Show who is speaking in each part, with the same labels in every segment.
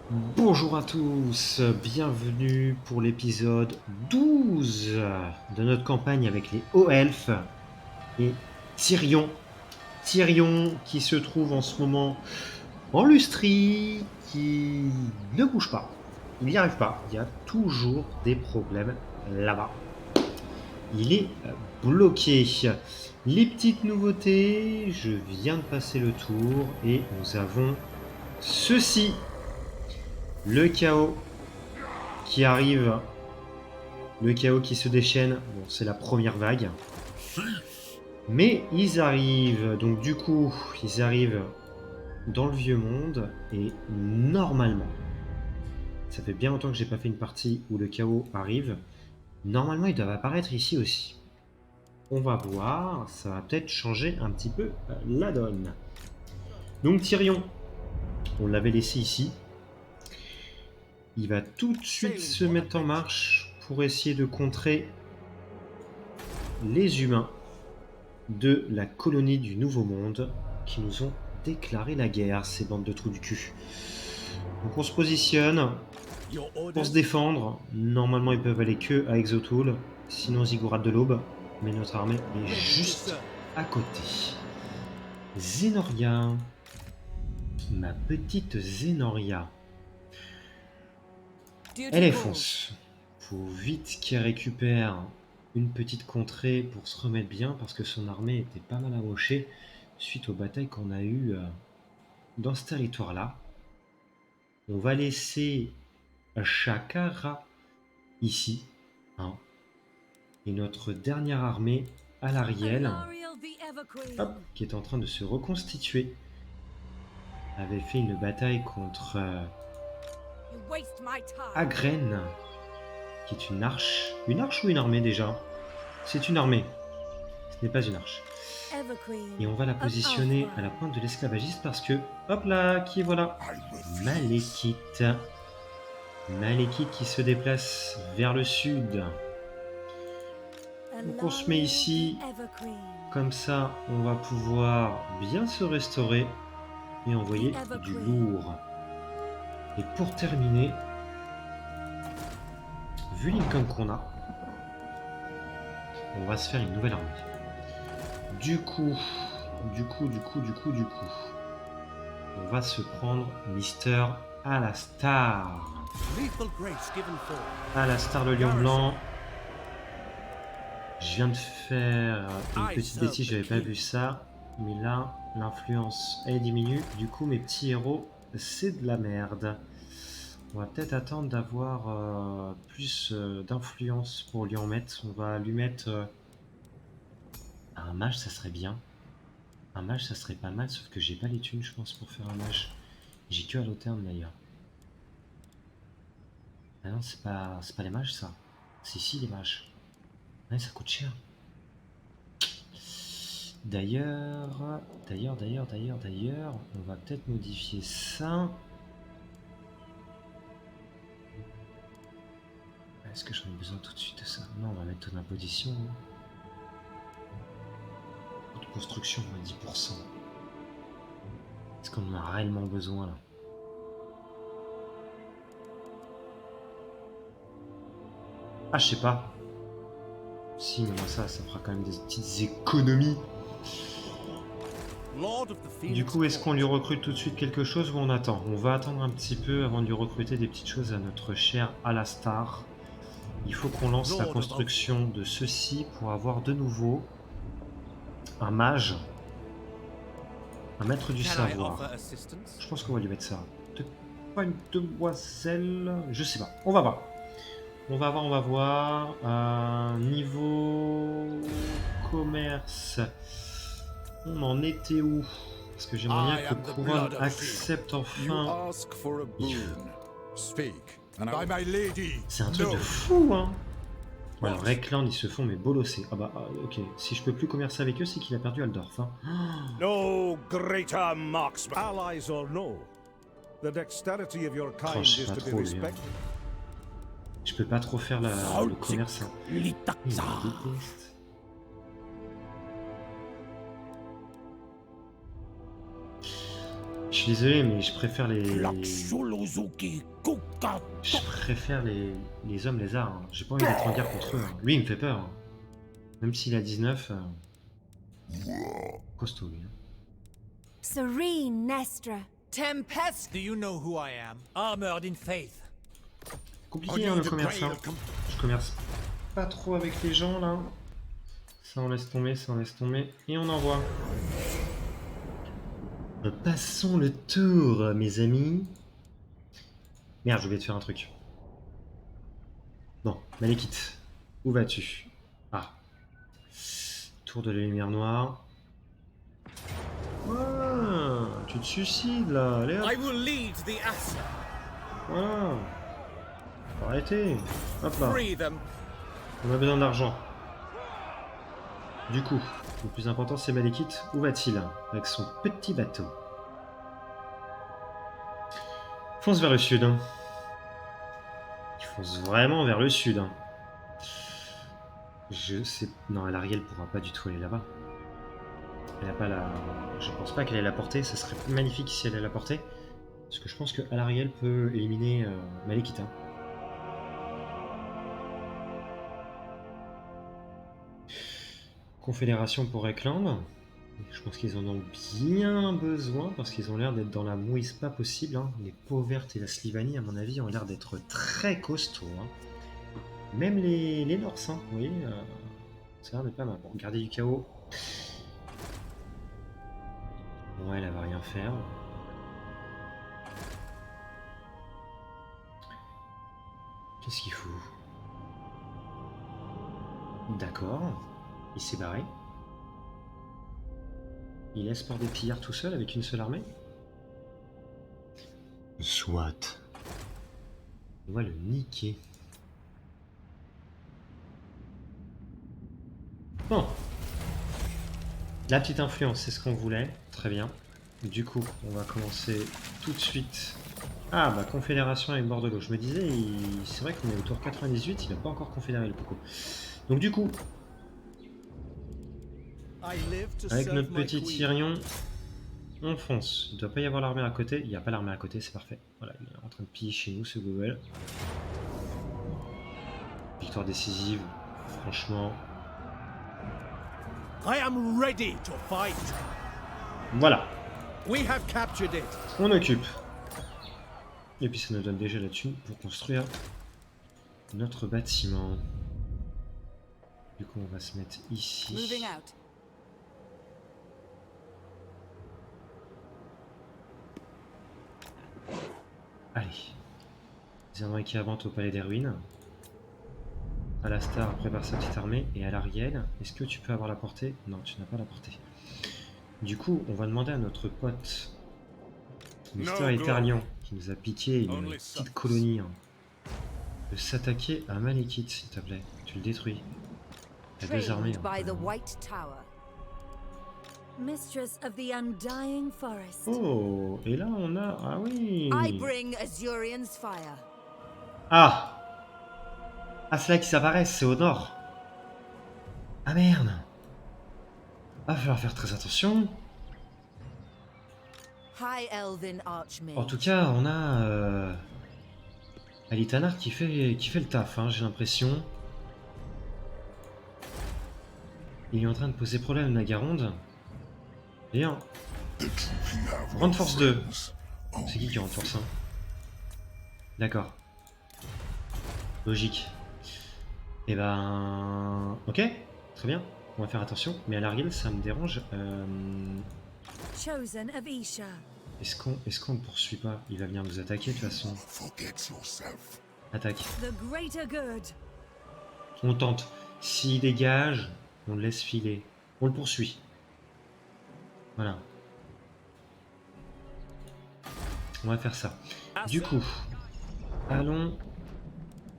Speaker 1: Bonjour à tous, bienvenue pour l'épisode 12 de notre campagne avec les hauts elfes et Tyrion. Tyrion qui se trouve en ce moment en Lustrie, qui ne bouge pas. Il n'y arrive pas, il y a toujours des problèmes là-bas. Il est bloqué. Les petites nouveautés, je viens de passer le tour et nous avons ceci. Le chaos qui arrive, le chaos qui se déchaîne, bon, c'est la première vague. Mais ils arrivent, donc du coup, ils arrivent dans le vieux monde et normalement, ça fait bien longtemps que j'ai pas fait une partie où le chaos arrive, normalement ils doivent apparaître ici aussi. On va voir, ça va peut-être changer un petit peu la donne. Donc Tyrion, on l'avait laissé ici. Il va tout de suite se mettre en marche pour essayer de contrer les humains de la colonie du Nouveau Monde qui nous ont déclaré la guerre, ces bandes de trous du cul. Donc on se positionne pour se défendre. Normalement ils peuvent aller que à Exotool, sinon Ziggurat de l'Aube, mais notre armée est juste à côté. Zenoria, ma petite Zenoria, elle est fonce. Faut vite qu'elle récupère une petite contrée pour se remettre bien parce que son armée était pas mal amochée suite aux batailles qu'on a eues dans ce territoire-là. On va laisser Shakara ici, hein, et notre dernière armée à l'Ariel, qui est en train de se reconstituer, avait fait une bataille contre Agren, qui est une arche. Une arche ou une armée déjà? C'est une armée, ce n'est pas une arche. Et on va la positionner à la pointe de l'esclavagiste parce que, hop là, qui voilà, Malekith. Malekith qui se déplace vers le sud. Donc on se met ici, comme ça on va pouvoir bien se restaurer et envoyer du lourd. Et pour terminer, vu l'income qu'on a, on va se faire une nouvelle armée. Du coup, on va se prendre Mister Alastar. Alastar le lion blanc. Je viens de faire une petite bêtise, j'avais pas vu ça. Mais là, l'influence elle diminue. Du coup, mes petits héros, c'est de la merde. On va peut-être attendre d'avoir plus d'influence pour lui en mettre. On va lui mettre un mage, ça serait bien. Un mage, ça serait pas mal, sauf que j'ai pas les thunes, je pense, pour faire un mage. J'ai que à l'automne d'ailleurs. Ah non, c'est pas les mages, ça. C'est ici les mages. Ouais, ça coûte cher. D'ailleurs, on va peut-être modifier ça. Est-ce que j'en ai besoin tout de suite de ça? Non, on va mettre ton imposition. De construction à 10%. Est-ce qu'on en a réellement besoin là? Ah, je sais pas. Si, mais moi ça fera quand même des petites économies. Du coup, est-ce qu'on lui recrute tout de suite quelque chose ou on attend? On va attendre un petit peu avant de lui recruter des petites choses à notre cher Alastar. Il faut qu'on lance la construction de ceci pour avoir de nouveau un mage, un maître du savoir. Je pense qu'on va lui mettre ça. Peut-être pas une demoiselle, je sais pas. On va voir. On va voir. Niveau commerce, on en était où? Parce que j'aimerais bien que Couronne accepte enfin. C'est un truc de fou, hein. Alors, Rekland, ils se font mais bolosser. Ah bah, ok. Si je peux plus commercer avec eux, c'est qu'il a perdu Aldorf. Hein.
Speaker 2: No greater marksman, allies or no. The dexterity of your
Speaker 1: Oh,
Speaker 2: kind
Speaker 1: je sais
Speaker 2: is
Speaker 1: pas
Speaker 2: to be
Speaker 1: trop, lui. Hein.
Speaker 2: respected.
Speaker 1: Je peux pas trop faire le commerce. Hein. Il me déteste. Je suis désolé, mais je préfère les...
Speaker 2: Laxuluzuki Kuka.
Speaker 1: Je préfère les hommes lézards. Hein. J'ai pas envie d'être en guerre contre eux. Hein. Lui, il me fait peur. Hein. Même s'il a 19... costaud, lui. Hein.
Speaker 3: Serene Nestra.
Speaker 4: Tempest! Do you know who I am? Armored in faith.
Speaker 1: Compliqué, hein, le commerce. Hein. Je commerce pas trop avec les gens, là. Ça, on laisse tomber, ça, on laisse tomber. Et on envoie. Passons le tour, mes amis. Merde, j'ai oublié de faire un truc. Bon, Malekith, où vas-tu? Ah. Tour de la lumière noire. Ah, tu te suicides là, allez hop.
Speaker 4: I will lead the Asa.
Speaker 1: Voilà. Faut arrêter. Hop là.
Speaker 4: Free them.
Speaker 1: On a besoin d'argent. Du coup, le plus important c'est Malekith. Où va-t-il? Avec son petit bateau. Fonce vers le sud. Hein. Il fonce vraiment vers le sud. Hein. Je sais... Non, Alarielle pourra pas du tout aller là-bas. Elle a pas la... Je pense pas qu'elle ait la portée. Ça serait magnifique si elle ait la portée. Parce que je pense que Alarielle peut éliminer Malekith. Hein. Confédération pour Rekland. Je pense qu'ils en ont bien besoin parce qu'ils ont l'air d'être dans la mouise pas possible. Hein. Les Pauvertes et la Slivanie, à mon avis, ont l'air d'être très costauds. Hein. Même les Norse, hein. Vous voyez, ça a l'air d'être pas mal. Bon, garder du chaos. Ouais, elle va rien faire. Qu'est-ce qu'il fout? D'accord. Il s'est barré. Il laisse par des pillards tout seul avec une seule armée? Soit. On va le niquer. Bon. La petite influence, c'est ce qu'on voulait. Très bien. Du coup, on va commencer tout de suite. Ah, bah, Confédération avec bord de l'eau. Je me disais, c'est vrai qu'on est au tour 98, il n'a pas encore confédéré le Poco. Donc, du coup, avec notre petit Tyrion, on fonce. Il ne doit pas y avoir l'armée à côté. Il n'y a pas l'armée à côté, c'est parfait. Voilà, il est en train de piller chez nous, ce Google. Victoire décisive, franchement.
Speaker 2: I am ready to fight.
Speaker 1: Voilà,
Speaker 2: We have captured it.
Speaker 1: on occupe. Et puis ça nous donne déjà la thune pour construire notre bâtiment. Du coup, on va se mettre ici.
Speaker 3: Moving out.
Speaker 1: Allez. Zénon qui avance au palais des ruines. Alastar prépare sa petite armée. Et à l'Ariel, est-ce que tu peux avoir la portée? Non, tu n'as pas la portée. Du coup, on va demander à notre pote Mister Eterlion, qui nous a piqué une petite colonie, hein, de s'attaquer à Malekith, s'il te plaît. Tu le détruis. Il y a deux armées.
Speaker 3: Trained by the White Tower. Mistress of the Undying Forest.
Speaker 1: Oh, et là on a... Ah oui.
Speaker 3: I bring Azurian's fire.
Speaker 1: Ah. Ah, c'est là qu'ils apparaissent, c'est au nord. Ah merde. Va falloir faire très attention.
Speaker 3: High Elven Archmage.
Speaker 1: En tout cas, on a Alitanar qui fait le taf, hein, j'ai l'impression. Il est en train de poser problème à Nagaronde. D'ailleurs, renforce 2. C'est qui renforce 1? D'accord. Logique. Et ben... Ok, très bien. On va faire attention. Mais à l'Ariel, ça me dérange.
Speaker 3: Chosen of Isha.
Speaker 1: Est-ce qu'on ne poursuit pas? Il va venir nous attaquer de toute façon. Attaque.
Speaker 3: The greater good.
Speaker 1: On tente. S'il dégage, on le laisse filer. On le poursuit. Voilà. On va faire ça. Du coup, allons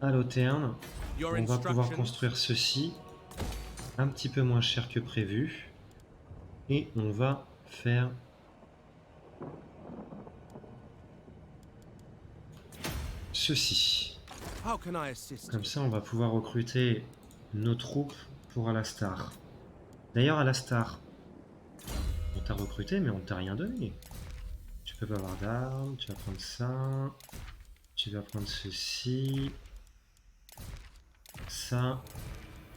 Speaker 1: à Loterne. On va pouvoir construire ceci. Un petit peu moins cher que prévu. Et on va faire... ceci. Comme ça, on va pouvoir recruter nos troupes pour Alastar. D'ailleurs, Alastar, on t'a recruté, mais on t'a rien donné. Tu peux pas avoir d'armes, tu vas prendre ça. Tu vas prendre ceci. Ça.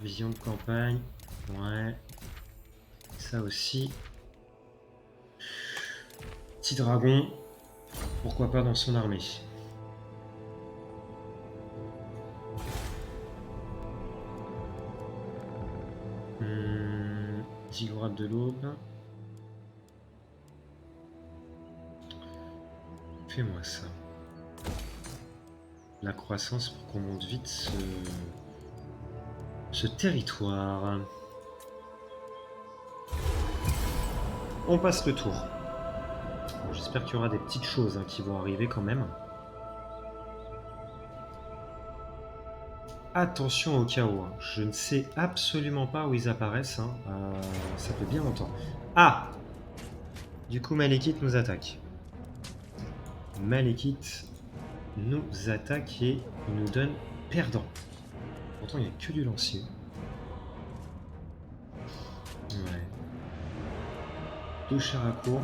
Speaker 1: Vision de campagne. Ouais. Ça aussi. Petit dragon. Pourquoi pas dans son armée. Ziggurat de l'aube. Fais-moi ça. La croissance pour qu'on monte vite ce territoire. On passe le tour. Bon, j'espère qu'il y aura des petites choses hein, qui vont arriver quand même. Attention au chaos. Hein. Je ne sais absolument pas où ils apparaissent. Hein. Ça fait bien longtemps. Ah! Du coup, Malekith nous attaque. Malekith nous attaque et il nous donne perdant. Pourtant, il n'y a que du lancier. Ouais. 2 chars à court.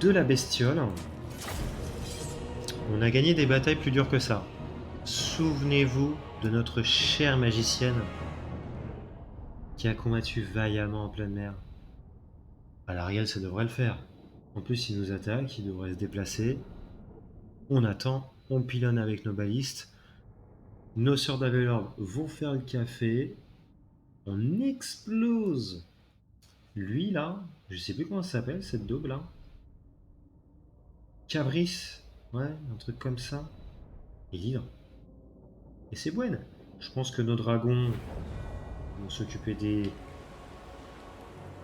Speaker 1: De la bestiole. On a gagné des batailles plus dures que ça. Souvenez-vous de notre chère magicienne qui a combattu vaillamment en pleine mer. À l'Ariel, ça devrait le faire. En plus, il nous attaque, il devrait se déplacer. On attend, on pilonne avec nos balistes. Nos sœurs d'Avelord vont faire le café. On explose. Lui là, je sais plus comment ça s'appelle cette daube là. Cabris, ouais, un truc comme ça. Et l'hydre. Et c'est bon. Je pense que nos dragons vont s'occuper des...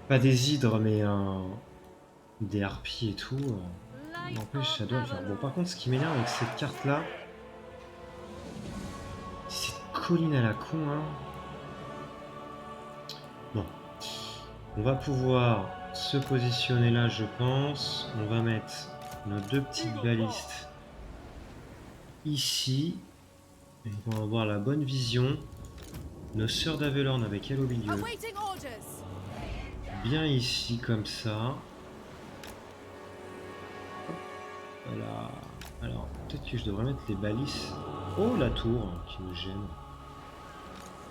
Speaker 1: Pas des hydres, mais des harpies et tout. En plus, ça doit le faire. Bon, par contre, ce qui m'énerve avec cette carte-là, c'est cette colline à la con, hein. Bon. On va pouvoir se positionner là, je pense. On va mettre nos 2 petites balistes ici. Et on va avoir la bonne vision. Nos sœurs d'Avelorn avec elle au milieu. Bien ici, comme ça. Voilà. Alors, peut-être que je devrais mettre les balises. Oh, la tour qui nous gêne.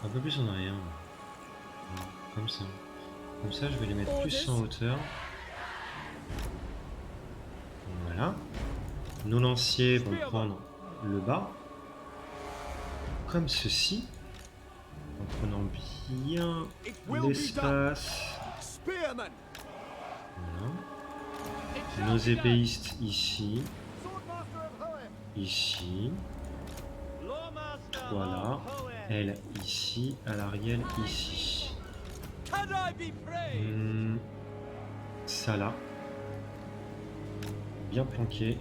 Speaker 1: Un peu plus en arrière. Voilà, comme ça. Comme ça, je vais les mettre plus en hauteur. Voilà. Nos lanciers vont prendre le bas. Comme ceci. En prenant bien l'espace. Voilà. Nos épéistes ici. Ici. Voilà. Elle ici. À l'Ariel ici. Ça là. Bien planqué.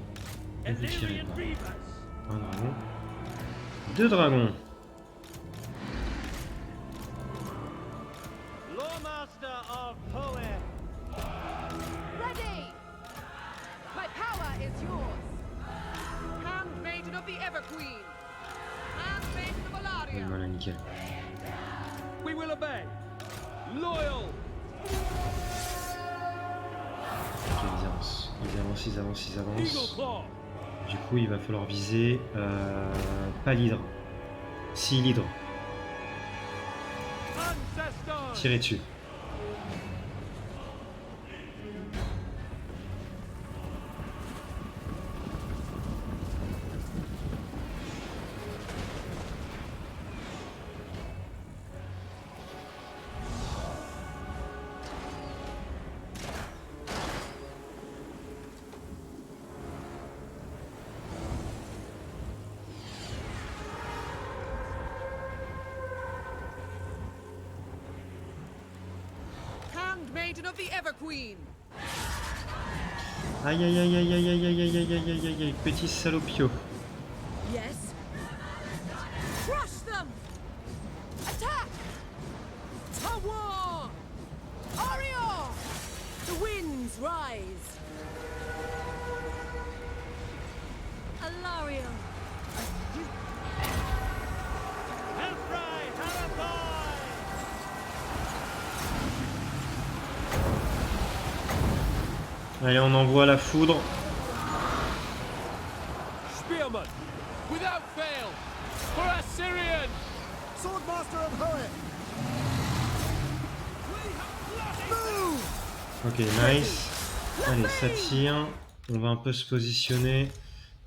Speaker 1: Ne vous tirez pas. Un dragon. 2 dragons. Voilà, nickel.
Speaker 5: We will obey. Loyal.
Speaker 1: Ok, ils avancent. Ils avancent, ils avancent, ils avancent.
Speaker 5: Eagle Claw.
Speaker 1: Du coup, il va falloir viser pas l'hydre. Si, l'hydre.
Speaker 5: Ancestor.
Speaker 1: Tirez dessus.
Speaker 6: Handmaiden of the Everqueen.
Speaker 1: Aïe aïe aïe aïe aïe aïe aïe aïe aïe aïe aïe aïe aïe, petit salopio.
Speaker 3: Yes. Crush them! Attack!
Speaker 6: Tawar!
Speaker 3: Arior! The winds rise! Alariel!
Speaker 5: Hellfry, Hellboy.
Speaker 1: Allez, on envoie la foudre.
Speaker 2: Spearman!
Speaker 5: Without fail! For Assyrian!
Speaker 2: Swordmaster of Hoet!
Speaker 1: Ok, nice. Allez, ça tire. On va un peu se positionner.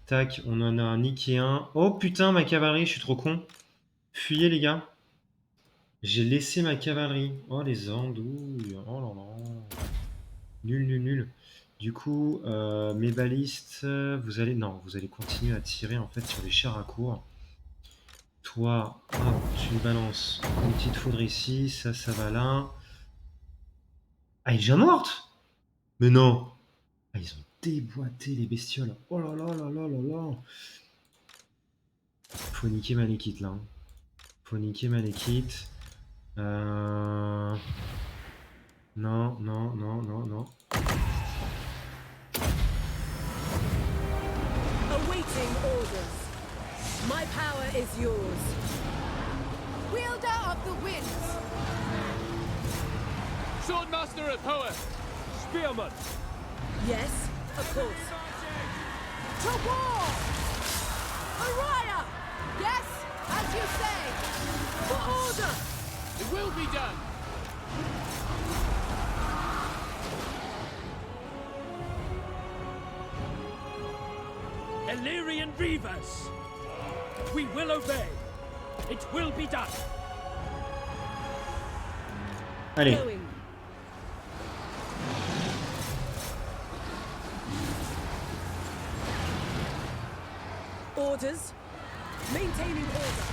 Speaker 1: Tac, on en a niqué un. Oh putain, ma cavalerie, je suis trop con. Fuyez, les gars. J'ai laissé ma cavalerie. Oh, les andouilles. Oh là là. Nul, nul, nul. Du coup, mes balistes, vous allez continuer à tirer en fait sur les chars à court. Toi, hop, tu me balances une petite foudre ici, ça va là. Ah, elle est déjà morte? Mais non! Ah, ils ont déboîté les bestioles. Oh là là là là là là! Faut niquer ma liquide là. Faut niquer ma liquide. Non, non, non, non, non.
Speaker 3: Awaiting orders. My power is yours. Wielder of the winds.
Speaker 5: Swordmaster of Hoa!
Speaker 2: Spearman!
Speaker 3: Yes, of course. To war! Araya! Yes, as you say. For order!
Speaker 5: It will be done! Illyrian Reavers! We will obey! It will be done!
Speaker 1: Allez,
Speaker 3: Going. Orders. Maintaining order.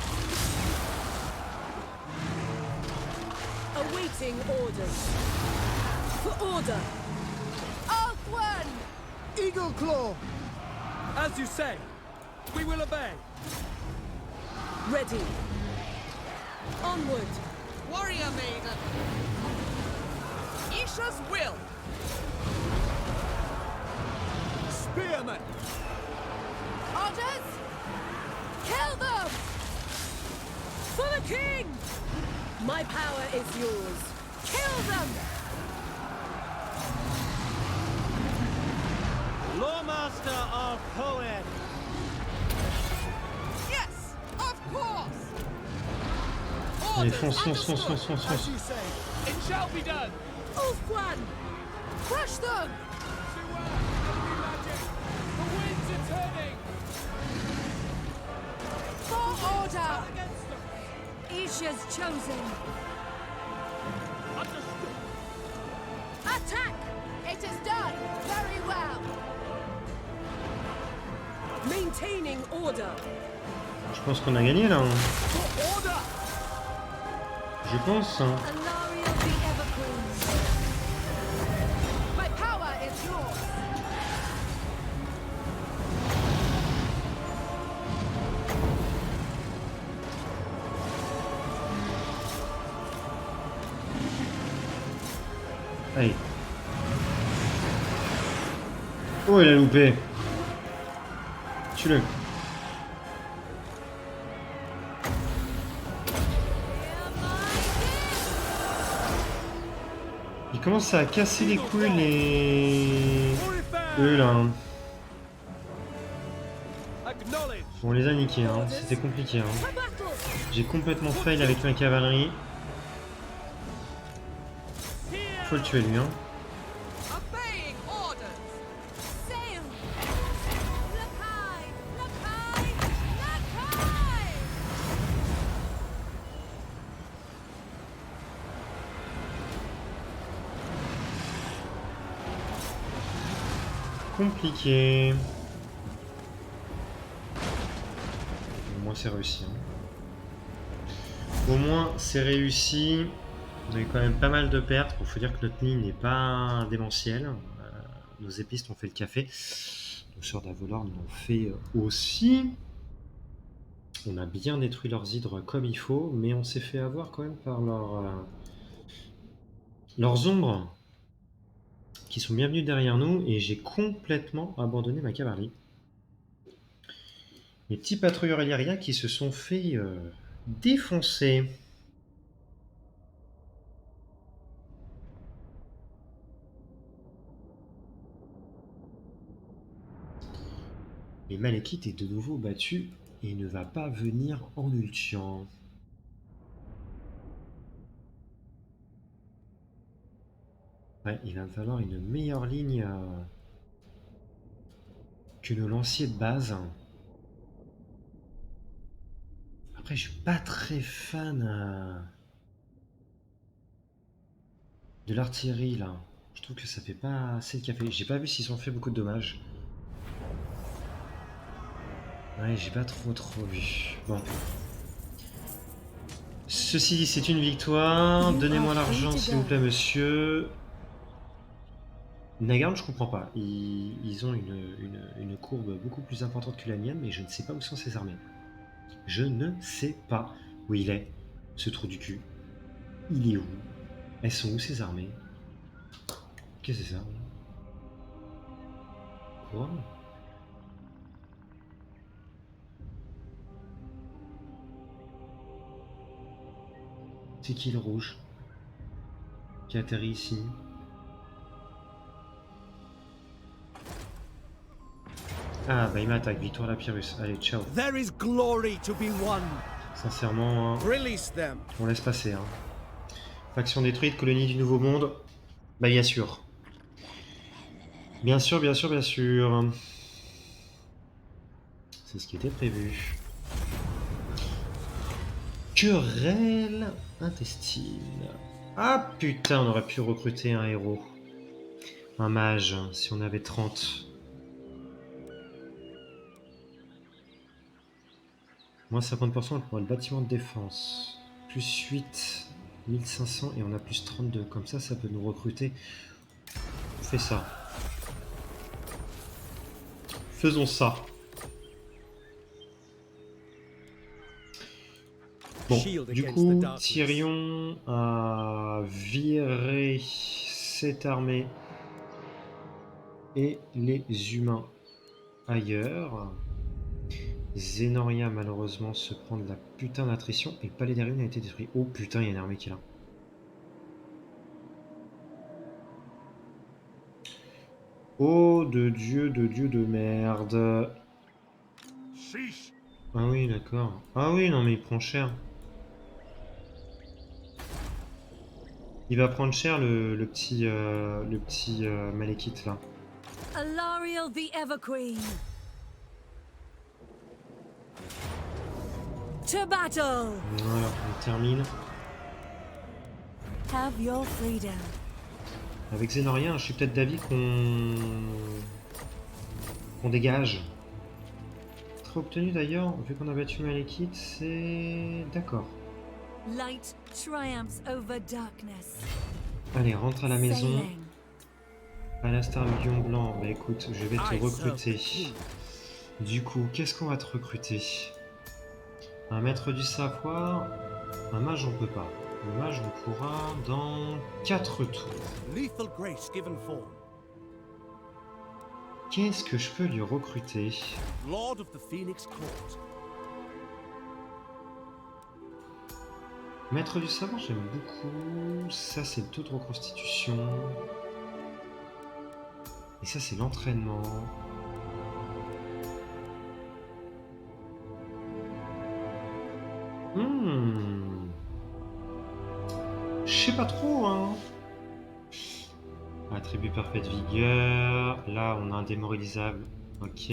Speaker 3: Awaiting orders. For order. Althwan!
Speaker 2: Eagle Claw! As you say, we will obey.
Speaker 3: Ready. Onward.
Speaker 6: Warrior maiden. Isha's will.
Speaker 2: Spearman!
Speaker 3: Orders. Kill them! For the king! My power is yours. Kill them!
Speaker 7: Lawmaster of Poet.
Speaker 6: Yes, of course.
Speaker 1: allez,
Speaker 6: Orders
Speaker 1: fonce, fonce, fonce,
Speaker 6: understood.
Speaker 1: fonce, fonce,
Speaker 2: As
Speaker 1: fonce.
Speaker 2: you say.
Speaker 5: It shall be done!
Speaker 3: Ulfwan! Crush them!
Speaker 5: The winds are turning!
Speaker 3: For order!
Speaker 5: Against them!
Speaker 3: Isha's chosen.
Speaker 5: Understood!
Speaker 3: Attack! It is done very well. Maintaining order.
Speaker 1: Je pense qu'on a gagné là. Hein.
Speaker 5: For order!
Speaker 1: Je pense. Hein.
Speaker 3: Alaria the Everqueen. My power is yours.
Speaker 1: Allez. Oh, il a loupé. Tue-le. Il commence à casser les couilles les... Eux là. Hein.
Speaker 2: Acknowledge!
Speaker 1: Bon, on les a niqués, hein. C'était compliqué. Hein.
Speaker 3: To battle!
Speaker 1: J'ai complètement fail avec ma cavalerie. Faut le tuer lui, hein.
Speaker 6: Obeying orders.
Speaker 3: Sail! Lakai! Lakai! Lakai!
Speaker 1: Compliqué. Au moins c'est réussi. Hein. Au moins c'est réussi. On a eu quand même pas mal de pertes. Il faut dire que notre ligne n'est pas démentielle. Nos épistes ont fait le café. Nos sœurs d'Avalor l'ont fait aussi. On a bien détruit leurs hydres comme il faut, mais on s'est fait avoir quand même par leurs ombres qui sont bien venus derrière nous et j'ai complètement abandonné ma cavalerie. Les petits patrouilleurs aériens qui se sont fait défoncer. Et Malekith est de nouveau battu et ne va pas venir en ultian. Ouais, il va me falloir une meilleure ligne que le lancier de base. Après, je suis pas très fan de l'artillerie là. Je trouve que ça fait pas assez de café. J'ai pas vu s'ils ont fait beaucoup de dommages. Ouais, j'ai pas trop vu. Bon. Ceci dit, c'est une victoire. Donnez-moi l'argent, s'il vous plaît, monsieur. Nagarn, je comprends pas. Ils ont une courbe beaucoup plus importante que la mienne, mais je ne sais pas où sont ses armées. Je ne sais pas où il est, ce trou du cul. Il est où? Elles sont où ces armées? Qu'est-ce que c'est ça? Quoi? C'est qui le rouge qui atterrit ici? Ah bah il m'attaque, victoire la Pyrrhus. Allez, ciao.
Speaker 7: There is glory to be won.
Speaker 1: Sincèrement, hein,
Speaker 7: Release them.
Speaker 1: on laisse passer. Hein. Faction détruite, colonie du Nouveau Monde. Bah bien sûr. Bien sûr, bien sûr, bien sûr. C'est ce qui était prévu. Querelle intestine. Ah putain, on aurait pu recruter un héros. Un mage, si on avait 30. Moins 50% pour le bâtiment de défense. Plus 8, 1500 et on a plus 32. Comme ça peut nous recruter. On fait ça. Faisons ça. Bon, du coup, Tyrion a viré cette armée et les humains ailleurs. Zenoria malheureusement se prend de la putain d'attrition et le palais des ruines a été détruit. Oh putain, il y a une armée qui est là. Oh de dieu de merde. Ah oui, d'accord. Ah oui, non mais il prend cher. Il va prendre cher le petit Malekith là.
Speaker 3: Alariel the Everqueen. To battle.
Speaker 1: Voilà, on termine.
Speaker 3: Have your freedom.
Speaker 1: Avec Zenoria, je suis peut-être d'avis qu'on dégage. Très obtenu d'ailleurs, vu qu'on a battu Malekith, c'est... D'accord.
Speaker 3: Light triumphs over darkness.
Speaker 1: Allez, rentre à la maison.
Speaker 3: Sailing.
Speaker 1: Alastar le lion blanc, bah écoute, je vais te recruter. Du coup, qu'est-ce qu'on va te recruter? Un maître du savoir. Un mage, on peut pas. Le mage, on pourra dans 4 tours.
Speaker 7: Lethal grace given form.
Speaker 1: Qu'est-ce que je peux lui recruter?
Speaker 7: Lord of the Phoenix Court.
Speaker 1: Maître du savoir, j'aime beaucoup. Ça, c'est le taux de reconstitution. Et ça, c'est l'entraînement. Je sais pas trop, hein. Attribut parfait de vigueur. Là, on a un démoralisable. Ok.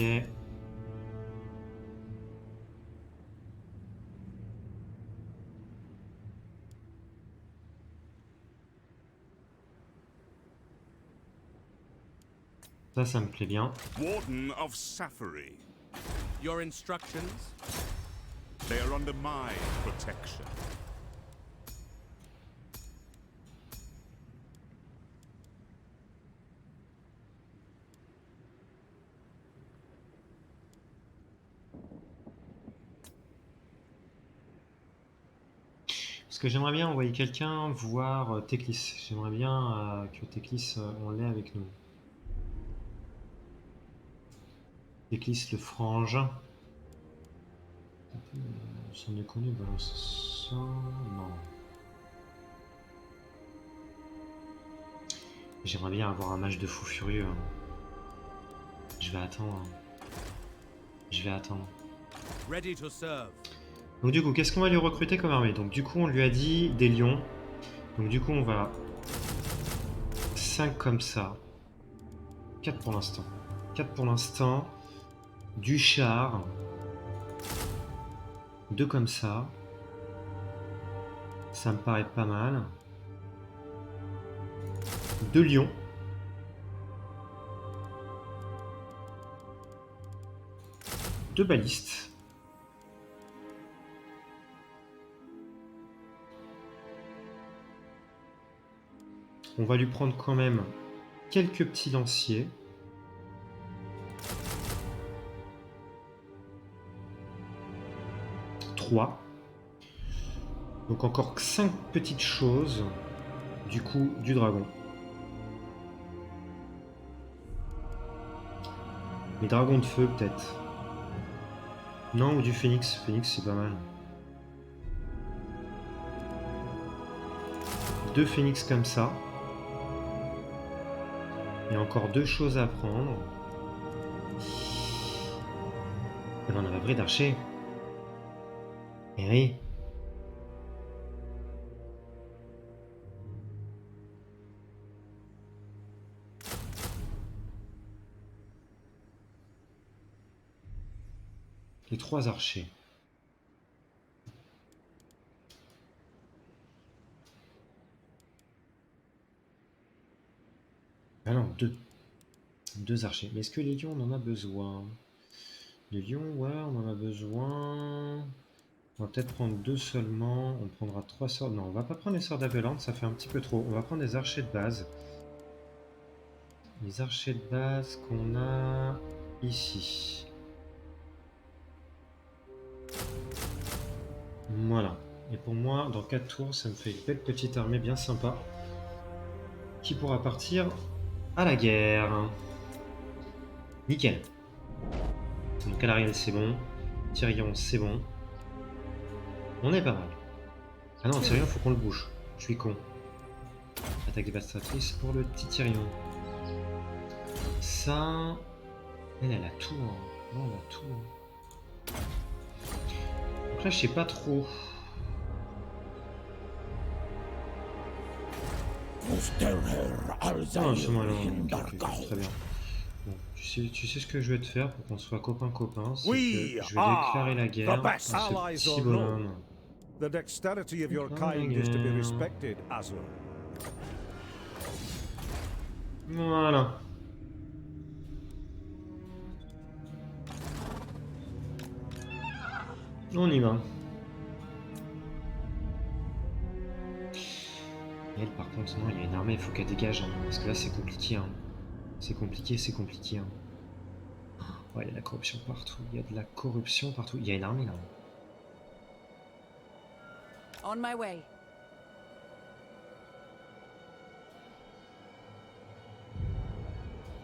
Speaker 1: Ça me plaît bien.
Speaker 8: Warden of Safari.
Speaker 7: Your instructions?
Speaker 8: They are under my protection.
Speaker 1: Parce que j'aimerais bien envoyer quelqu'un voir Teclis. J'aimerais bien que Teclis, on l'ait avec nous. Teclis le frangin. Son est connu, balance ça. Non. J'aimerais bien avoir un match de fou furieux. Hein. Je vais attendre. Je vais attendre.
Speaker 7: Ready to serve.
Speaker 1: Donc du coup, qu'est-ce qu'on va lui recruter comme armée? Donc du coup, on lui a dit des lions. Donc du coup, on va... 5 comme ça. 4 pour l'instant. 4 pour l'instant. Du char. 2 comme ça. Ça me paraît pas mal. 2 lions. Deux balistes. On va lui prendre quand même quelques petits lanciers. Trois. Donc encore 5 petites choses. Du coup, du dragon. Les dragons de feu peut-être. Non, ou du phénix. Phénix, c'est pas mal. 2 phénix comme ça. Il y a encore 2 choses à prendre. Et ben, on a la vraie d'archer. Eh oui. Les 3 archers. Ah non, 2. 2 archers. Mais est-ce que les lions, on en a besoin? Les lions, ouais, on en a besoin. On va peut-être prendre 2 seulement. On prendra 3 sorts. Non, on va pas prendre les sorts d'Aveland, ça fait un petit peu trop. On va prendre des archers de base. Les archers de base qu'on a ici. Voilà. Et pour moi, dans 4 tours, ça me fait une belle petite armée bien sympa. Qui pourra partir à la guerre. Nickel. Donc Alariel, c'est bon. Tyrion, c'est bon. On est pas mal. Ah non, Tyrion, faut qu'on le bouge. Je suis con. Attaque dévastatrice pour le petit Tyrion. Ça... Elle a tout. Hein. Non, elle a tout. Hein. Donc là, je sais pas trop. Non, justement, alors, ok, très bien. Bon, tu sais ce que je vais te faire pour qu'on soit copain-copain, c'est que je vais déclarer la guerre à ce petit bonhomme.
Speaker 2: The dexterity of your kind is to be respected, Azur.
Speaker 1: Voilà. On y va. Elle, par contre, non, il y a une armée, il faut qu'elle dégage, hein, parce que là, c'est compliqué. Hein. C'est compliqué, c'est compliqué. Hein. Ouais, il y a de la corruption partout. Il y a de la corruption partout. Il y a une armée, là.
Speaker 3: On my way.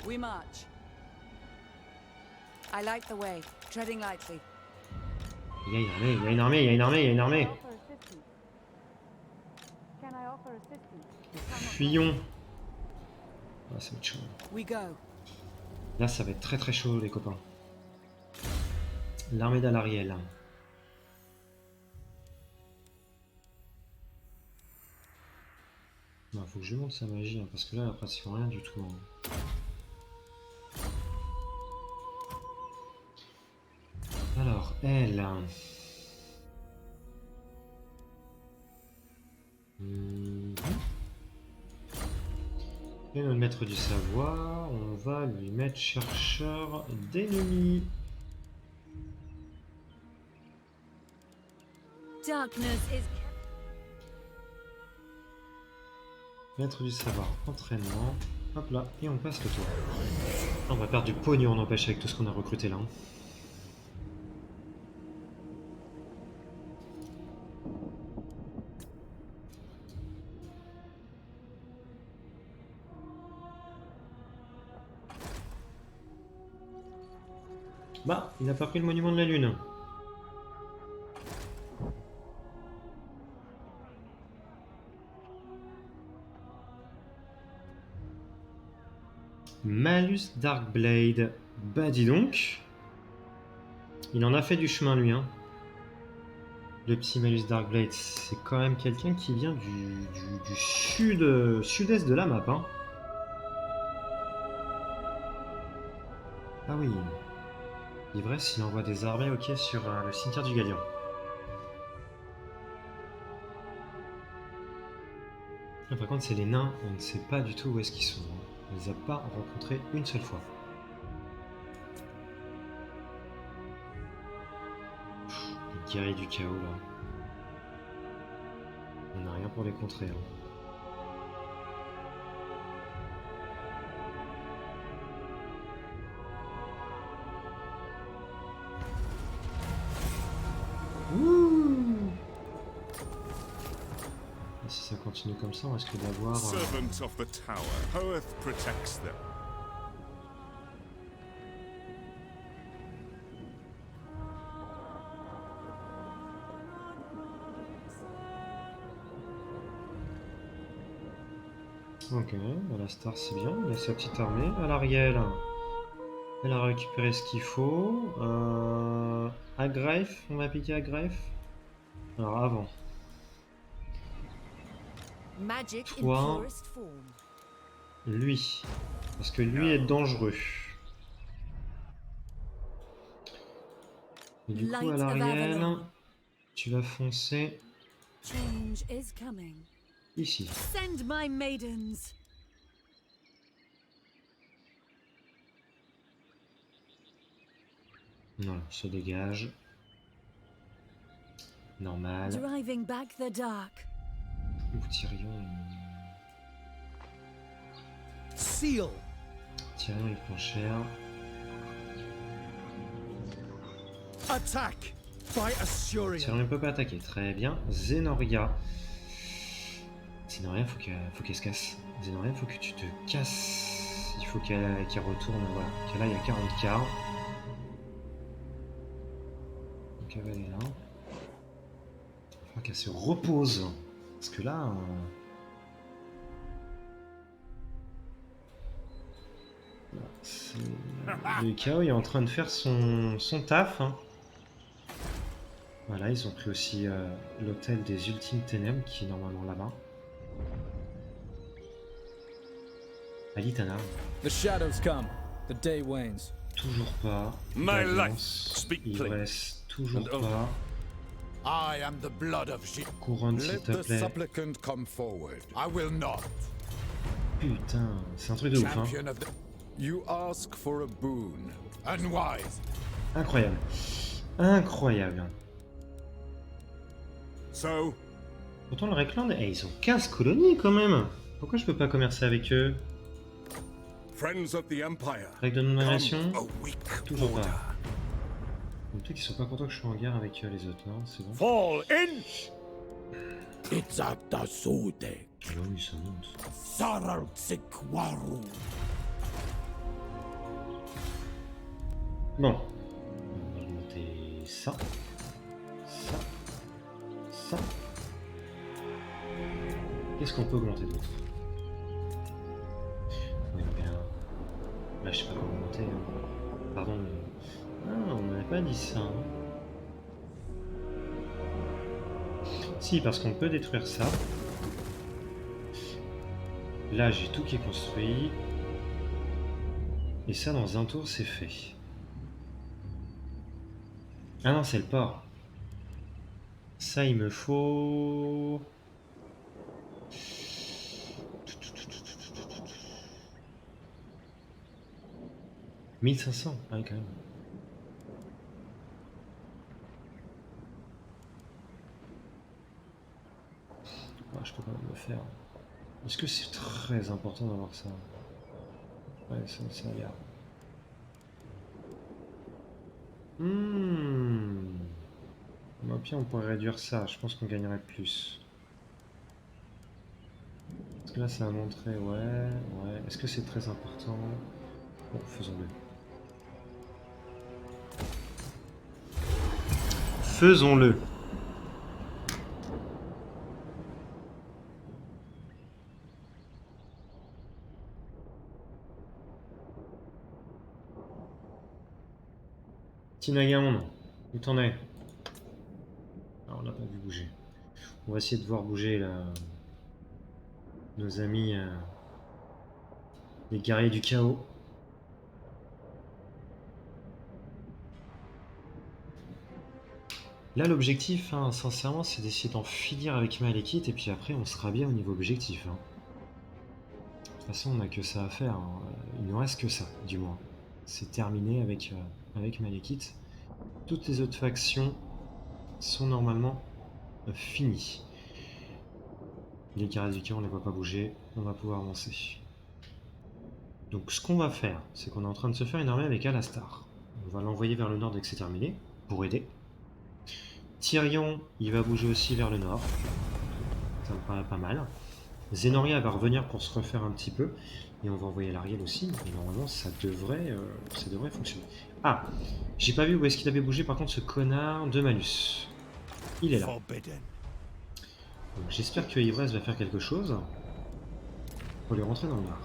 Speaker 3: We march. I light the way, treading lightly.
Speaker 1: Il y a une armée, il y a une armée, il y a une armée, il y a une armée. Fuyons. Ah, ça va être chaud.
Speaker 3: We go.
Speaker 1: Là, ça va être très très chaud, les copains. L'armée d'Alariel. Non, faut que je monte sa magie, hein, parce que là, elle a pratiquement rien du tout. Hein. Alors, elle... Et notre maître du savoir, on va lui mettre chercheur d'ennemis.
Speaker 3: Darkness is...
Speaker 1: Maître du savoir, entraînement. Hop là, et on passe le tour. On va perdre du pognon, on empêche avec tout ce qu'on a recruté là. Bah, il n'a pas pris le monument de la lune. Malus Darkblade. Bah dis donc. Il en a fait du chemin, lui. Hein. Le petit Malus Darkblade, c'est quand même quelqu'un qui vient du sud-est de la map. Hein. Ah oui. L'ivresse, il envoie des armées, ok, sur le cimetière du Galion. Ah, par contre, c'est les nains, on ne sait pas du tout où est-ce qu'ils sont. On ne les a pas rencontrés une seule fois. Les guerriers du chaos, là. On n'a rien pour les contrer. Hein. Ouh! Et si ça continue comme ça, on risque d'avoir...
Speaker 8: Servant of the tower, Hoeth protects them.
Speaker 1: Ok, la star c'est bien, il a sa petite armée. À l'Ariel, elle a récupéré ce qu'il faut. À Greif, on va piquer à Greif. Alors avant.
Speaker 3: Magic in
Speaker 1: Toi,
Speaker 3: purest form.
Speaker 1: lui. Parce que lui est dangereux. Et du coup, à
Speaker 3: Light of
Speaker 1: l'Ariel,
Speaker 3: Avalon.
Speaker 1: tu vas foncer
Speaker 3: Change is coming.
Speaker 1: ici.
Speaker 3: Send my maidens.
Speaker 1: Voilà, se dégage. Normal.
Speaker 3: Driving back the dark.
Speaker 1: Ouf, Tyrion.
Speaker 5: Seal.
Speaker 1: Tyrion, il prend cher.
Speaker 5: Attack by Assyria.
Speaker 1: Tyrion ne peut pas attaquer. Très bien. Zenoria. Zenoria, faut qu'elle se casse. Zenoria, faut que tu te casses. Il faut qu'elle retourne. Voilà. Qu'elle aille à 40k. Donc elle va aller là. Il faut qu'elle se repose. Parce que là. Le chaos est en train de faire son taf. Hein. Voilà, ils ont pris aussi l'hôtel des Ultimes Ténèbres qui est normalement là-bas. Alitana,
Speaker 9: The shadows come. The day wanes.
Speaker 1: toujours pas.
Speaker 8: My
Speaker 1: D'alliance.
Speaker 8: life, speak
Speaker 1: Il
Speaker 8: plain.
Speaker 1: reste toujours
Speaker 8: And
Speaker 1: pas.
Speaker 7: I am the blood of Jin.
Speaker 1: Couronne, s'il
Speaker 7: Let
Speaker 1: te
Speaker 7: the
Speaker 1: plaît.
Speaker 7: supplicant come forward. I will not.
Speaker 1: Putain, c'est un truc de ouf. Hein.
Speaker 7: Champion of the... You ask for a boon. Unwise.
Speaker 1: Incroyable. Incroyable.
Speaker 8: So,
Speaker 1: Pourtant, le Reckland, ils ont 15 colonies quand même. Pourquoi je peux pas commercer avec eux?
Speaker 8: friends of the Empire,
Speaker 1: Règle de non-agression?
Speaker 8: come a weak
Speaker 1: Toujours
Speaker 8: order.
Speaker 1: pas. Donc, truc, ils sont pas contents que je sois en guerre avec les autres. Non, c'est bon.
Speaker 2: Fall in!
Speaker 6: Itzatasude.
Speaker 1: Ah bah oui, ça monte.
Speaker 6: Saraltsikwaru.
Speaker 1: Bon. On va monter ça. Ça. Ça. Qu'est-ce qu'on peut augmenter d'autre? Oui, bien. Là, je sais pas comment augmenter. Hein. Pardon, mais... Ah, on n'avait pas dit ça. Hein. Si, parce qu'on peut détruire ça. Là, j'ai tout qui est construit. Et ça, dans un tour, c'est fait. Ah non, c'est le port. Ça, il me faut... 1500, ah oui, quand même. Ah, je peux quand même le faire. Est-ce que c'est très important d'avoir ça? Ouais, ça a l'air. Au pire, on pourrait réduire ça. Je pense qu'on gagnerait plus. Parce que là, ça a montré, ouais. Est-ce que c'est très important? Bon, faisons-le. Faisons-le. Tinagaon, où t'en es? Alors, on l'a pas vu bouger. On va essayer de voir bouger là, nos amis les guerriers du chaos. Là, l'objectif, hein, sincèrement, c'est d'essayer d'en finir avec Malekith et puis après, on sera bien au niveau objectif. Hein. De toute façon, on n'a que ça à faire. Hein. Il ne reste que ça, du moins. C'est terminé avec, avec Malekith. Toutes les autres factions sont normalement finies. Les guerriers du chaos, on ne les voit pas bouger. On va pouvoir avancer. Donc, ce qu'on va faire, c'est qu'on est en train de se faire une armée avec Alastar. On va l'envoyer vers le nord dès que c'est terminé, pour aider. Tyrion, il va bouger aussi vers le nord. Ça me paraît pas mal. Zenoria va revenir pour se refaire un petit peu. Et on va envoyer l'Ariel aussi. Et normalement, ça devrait fonctionner. Ah, j'ai pas vu où est-ce qu'il avait bougé par contre ce connard de Malus. Il est là. J'espère que Ivresse va faire quelque chose pour lui rentrer dans le noir.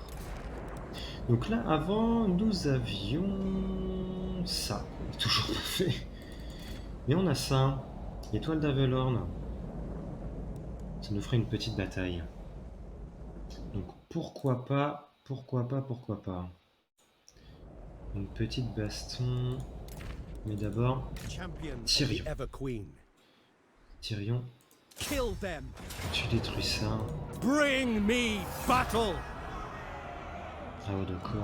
Speaker 1: Donc là, avant, nous avions ça. On n'a toujours pas fait. Mais on a ça. L'étoile d'Avelorn. Ça nous ferait une petite bataille. Donc pourquoi pas. Une petite baston. Mais d'abord, Tyrion. Tyrion,
Speaker 5: Kill them.
Speaker 1: tu détruis ça.
Speaker 5: Bring me battle.
Speaker 1: Ah ouais, d'accord.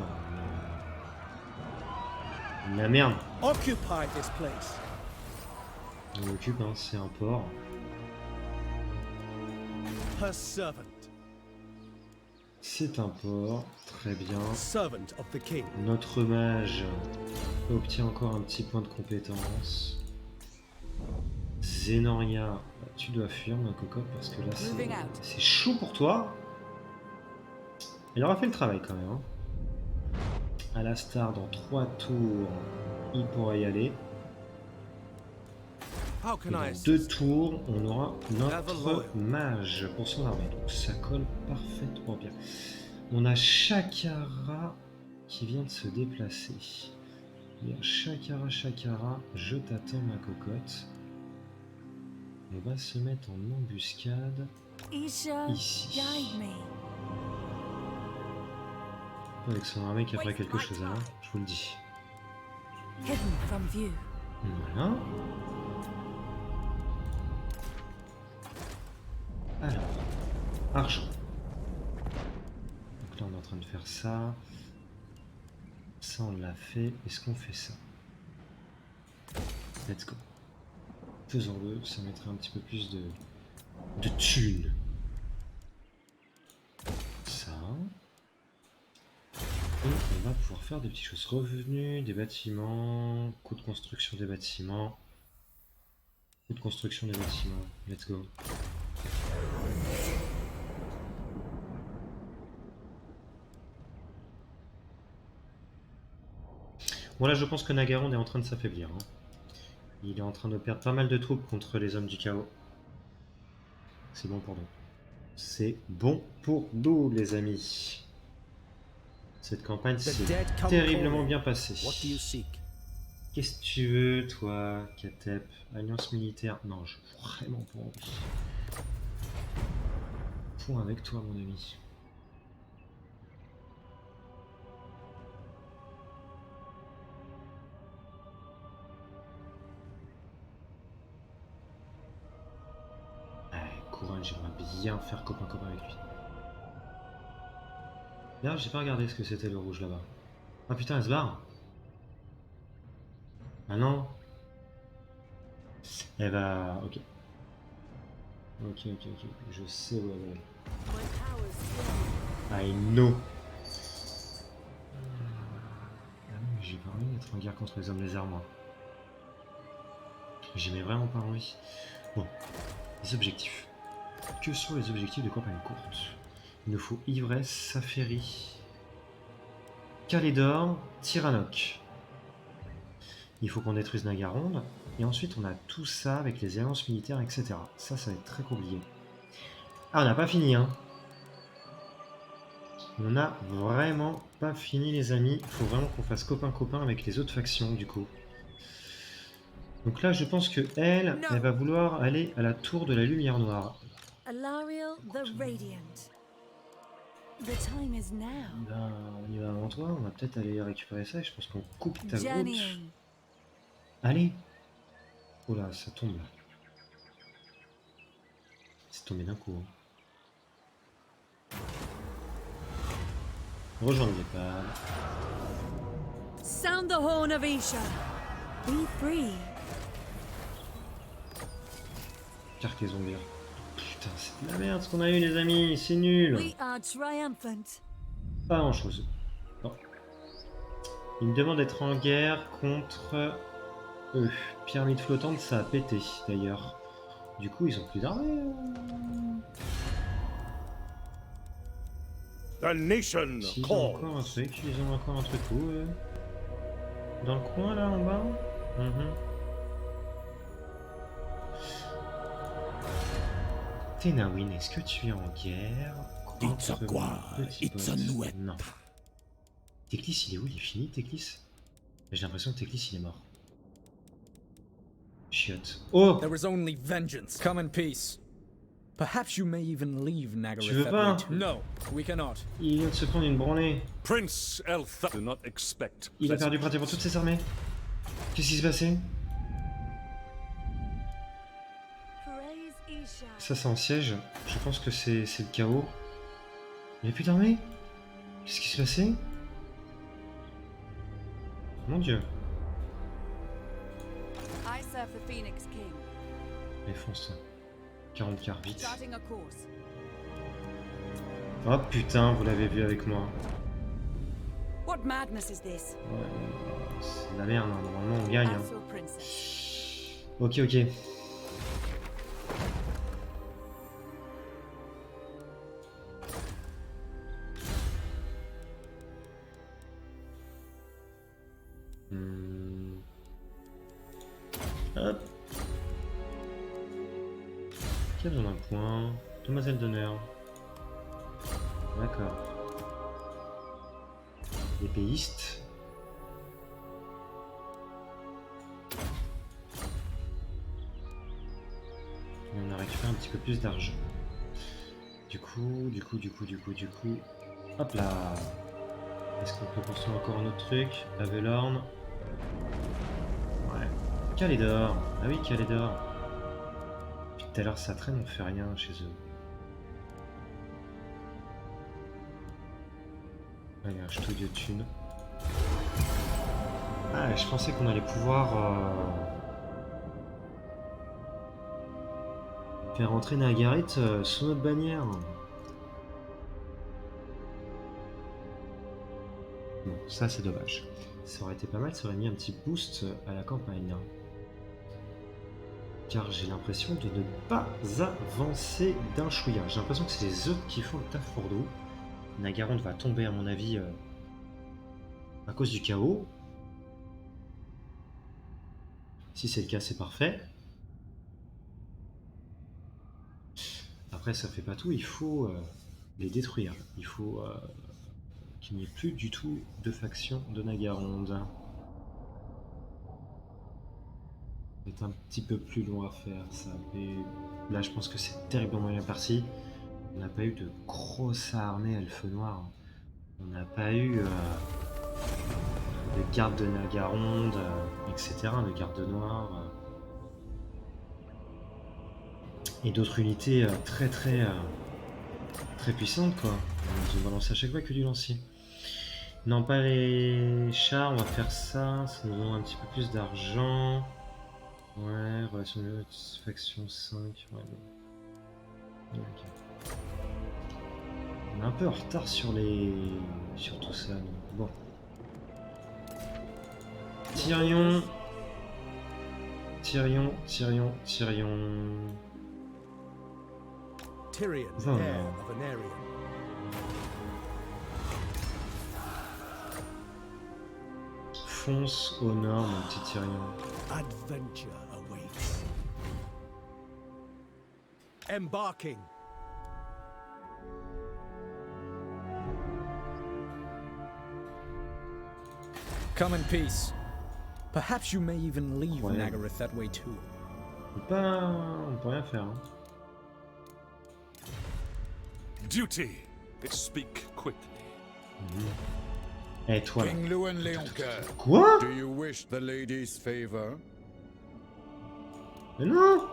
Speaker 1: La merde.
Speaker 5: Occupy this place.
Speaker 1: On occupe, hein, c'est un port.
Speaker 5: Her servant.
Speaker 1: C'est un port, très bien.
Speaker 5: Servant of the king.
Speaker 1: Notre mage obtient encore un petit point de compétence. Zenoria, tu dois fuir ma cocotte parce que là c'est chaud pour toi. Il aura fait le travail quand même. Hein. Alastar, dans 3 tours, il pourra y aller. Et dans 2 tours, on aura notre mage pour son armée. Donc ça colle parfaitement bien. On a Shakara qui vient de se déplacer. Il y a Shakara, je t'attends ma cocotte. On va se mettre en embuscade ici. Avec son armée qui a fait quelque chose là, je vous le dis. Voilà. Alors, argent. Donc là on est en train de faire ça. Ça on l'a fait. Est-ce qu'on fait ça? Let's go. Faisons-le, ça mettrait un petit peu plus de thunes. Ça. Et on va pouvoir faire des petites choses. Revenus, des bâtiments, coût de construction des bâtiments. Coût de construction des bâtiments. Let's go. Bon là je pense que Nagaron est en train de s'affaiblir. Hein. Il est en train de perdre pas mal de troupes contre les hommes du chaos. C'est bon pour nous. C'est bon pour nous les amis. Cette campagne s'est terriblement bien passée. Qu'est-ce que tu veux toi, Katep? Alliance militaire? Non, je veux vraiment pas envie. Point avec toi mon ami. J'aimerais bien faire copain-copain avec lui. Là, j'ai pas regardé ce que c'était le rouge là-bas. Ah putain, elle se barre. Ah non. Elle va... Ok. Ok. Je sais où elle est. I know. Ah non, mais j'ai pas envie d'être en guerre contre les hommes lézards, moi. J'ai vraiment pas envie. Bon. Les objectifs. Que sont les objectifs de campagne courte? Il nous faut Ivresse, Saferi, Calédor, Tyrannok. Il faut qu'on détruise Nagaron. Et ensuite on a tout ça avec les alliances militaires, etc. Ça va être très compliqué. Ah, on n'a pas fini, hein. On n'a vraiment pas fini, les amis. Il faut vraiment qu'on fasse copain-copain avec les autres factions, du coup. Donc là, je pense que elle va vouloir aller à la tour de la lumière noire.
Speaker 3: Alariel the Radiant. The time is now.
Speaker 1: Ben, on y va avant toi, on va peut-être aller récupérer ça et je pense qu'on coupe ta route.
Speaker 3: Journeying.
Speaker 1: Allez! Oh là, ça tombe là. C'est tombé d'un coup. Hein. Rejoindre l'épave.
Speaker 3: Sound the horn of Isha. Be free.
Speaker 1: Cargaison vert. Putain, c'est de la merde ce qu'on a eu les amis, c'est nul.
Speaker 3: We are triumphant.
Speaker 1: Pas grand chose. Non. Il me demande d'être en guerre contre eux. Pyramide flottante, ça a pété d'ailleurs. Du coup, ils ont plus d'armée.
Speaker 2: The nation
Speaker 1: Ils ont
Speaker 2: calls.
Speaker 1: encore un truc, ils ont encore un truc où dans le coin là en bas. Tenawin, est-ce que tu es en guerre
Speaker 6: It's a
Speaker 1: contre
Speaker 6: quoi?
Speaker 1: mon petit
Speaker 6: It's a
Speaker 1: boss?
Speaker 6: nouette.
Speaker 1: Non. Teclis, il est où? Il est fini, Teclis? J'ai l'impression que Teclis, il est mort. Chiotte. Oh!
Speaker 9: There is only vengeance. Come in peace. Perhaps you may even leave
Speaker 1: Tu veux pas?
Speaker 9: Nagareth. No, we cannot.
Speaker 1: Il vient de se prendre une branlée.
Speaker 8: Prince Eltha do not expect.
Speaker 1: Il a
Speaker 8: pleasant-
Speaker 1: perdu pratiquement toutes ses armées. Qu'est-ce qui s'est passé?
Speaker 3: Praise Isha.
Speaker 1: Ça, c'est en siège. Je pense que c'est le chaos. Il n'y a plus d'armée? Qu'est-ce qui s'est passé? Mon dieu.
Speaker 10: I serve the Phoenix King.
Speaker 1: Défonce. 40 quarts, vite.
Speaker 10: Starting a course.
Speaker 1: Oh putain, vous l'avez vu avec moi.
Speaker 10: What madness is this?
Speaker 1: Ouais, c'est de la merde, hein. Normalement on gagne. Hein.
Speaker 10: As your princess.
Speaker 1: Ok, ok. Hop. Qui a besoin d'un point? Demoiselle d'honneur. D'accord. Épéiste. Et on a récupéré un petit peu plus d'argent. Du coup. Hop là. Est-ce qu'on peut construire encore un autre truc? Avelorn. Ouais. Calédor. Ah oui, Calédor. Depuis tout à l'heure ça traîne, on fait rien chez eux. Allez, un ch'touille de thunes. Ah, je pensais qu'on allait pouvoir faire entrer Nagarit sous notre bannière. Bon, ça c'est dommage. Ça aurait été pas mal, ça aurait mis un petit boost à la campagne. Car j'ai l'impression de ne pas avancer d'un chouïa. J'ai l'impression que c'est les autres qui font le taf pour nous. Nagaron va tomber à mon avis à cause du chaos. Si c'est le cas, c'est parfait. Après, ça fait pas tout, il faut les détruire. Il faut qu'il n'y ait plus du tout de faction de Nagaronde. C'est un petit peu plus long à faire ça, mais là je pense que c'est terriblement bien parti. On n'a pas eu de grosse armée elfe noir. On n'a pas eu de gardes de Nagaronde, etc., de gardes noirs. Et d'autres unités très puissantes quoi. On va lancer à chaque fois que du lancier. Non, pas les chars, on va faire ça, ça nous donne un petit peu plus d'argent. Ouais, relation de faction 5, ouais. Ok. On est un peu en retard sur tout ça, donc bon. Tyrion.
Speaker 5: Tyrion,
Speaker 1: Voilà.
Speaker 5: heir of Anarion.
Speaker 1: Fonce au nord, mon petit Tyrion.
Speaker 5: Adventure awaits. Embarking.
Speaker 9: Come in peace. Perhaps you may even leave
Speaker 1: Ouais.
Speaker 9: Nagaroth that way too.
Speaker 1: On peut rien faire. Hein.
Speaker 8: Duty. Speak quickly.
Speaker 1: Eh, toi là.
Speaker 7: King Luan Leonker,
Speaker 1: Quoi?
Speaker 7: do you wish the lady's favor?
Speaker 1: Mais non!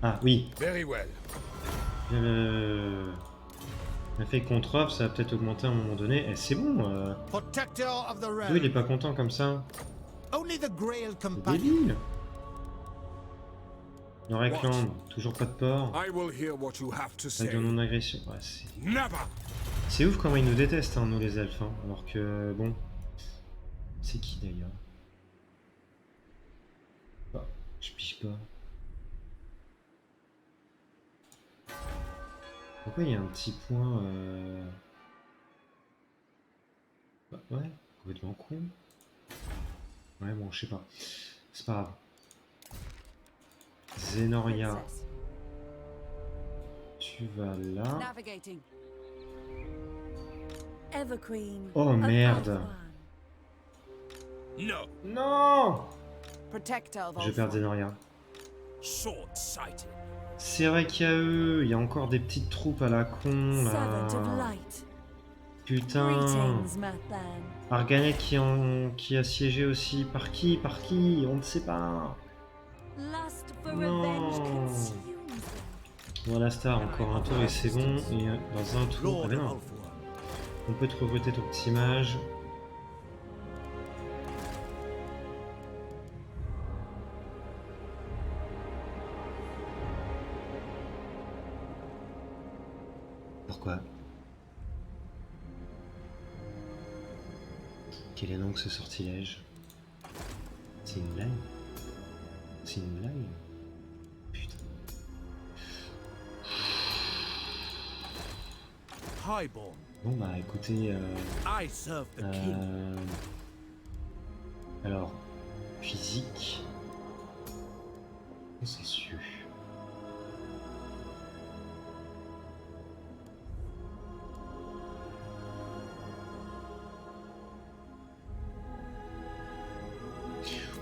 Speaker 1: Ah, oui.
Speaker 7: Very well.
Speaker 1: L'effet contre-offre, ça va peut-être augmenter à un moment donné. Eh, c'est bon.
Speaker 4: Protector of the
Speaker 1: Lui, il est
Speaker 4: realm.
Speaker 1: pas content comme ça.
Speaker 4: Only the Grail
Speaker 1: C'est
Speaker 4: companion.
Speaker 1: débile. Northland, toujours pas de port.
Speaker 8: I will hear what you have to
Speaker 1: Avec
Speaker 8: say.
Speaker 1: de non-agression. Ouais,
Speaker 8: Never.
Speaker 1: c'est ouf comment ils nous détestent, hein, nous les elfes. Hein. Alors que, bon. C'est qui d'ailleurs? Bah, je pige pas. Pourquoi il y a un petit point Bah, ouais, complètement con. Ouais, bon, je sais pas. C'est pas grave. Zenoria,
Speaker 10: Princess.
Speaker 1: tu vas là.
Speaker 10: Navigating.
Speaker 3: Everqueen.
Speaker 1: Oh,
Speaker 3: of
Speaker 1: merde.
Speaker 3: Alfwan.
Speaker 8: No.
Speaker 1: Non!
Speaker 10: Protector of
Speaker 1: Je perds
Speaker 10: Ulthuan.
Speaker 1: Zenoria.
Speaker 8: Short-sighted.
Speaker 1: C'est vrai qu'il y a eux, il y a encore des petites troupes à la con
Speaker 3: Servant of
Speaker 1: là.
Speaker 3: light.
Speaker 1: Putain.
Speaker 3: Greetings, Mathan.
Speaker 1: Arganet qui a siégé aussi. Par qui? Par qui? On ne sait pas.
Speaker 3: Lust for
Speaker 1: Non.
Speaker 3: revenge consumes them.
Speaker 1: Voilà, Star, encore un tour et c'est bon. Et dans un tour.
Speaker 5: Lord
Speaker 1: Ah, mais
Speaker 5: of
Speaker 1: non.
Speaker 5: Ulthuan.
Speaker 1: On peut te recruter ton petit mage. Pourquoi? Quel est donc ce sortilège? C'est une blague? C'est une blague? Putain.
Speaker 5: Highborn.
Speaker 1: Bon bah écoutez,
Speaker 5: I serve the king.
Speaker 1: alors, physique, consensueux.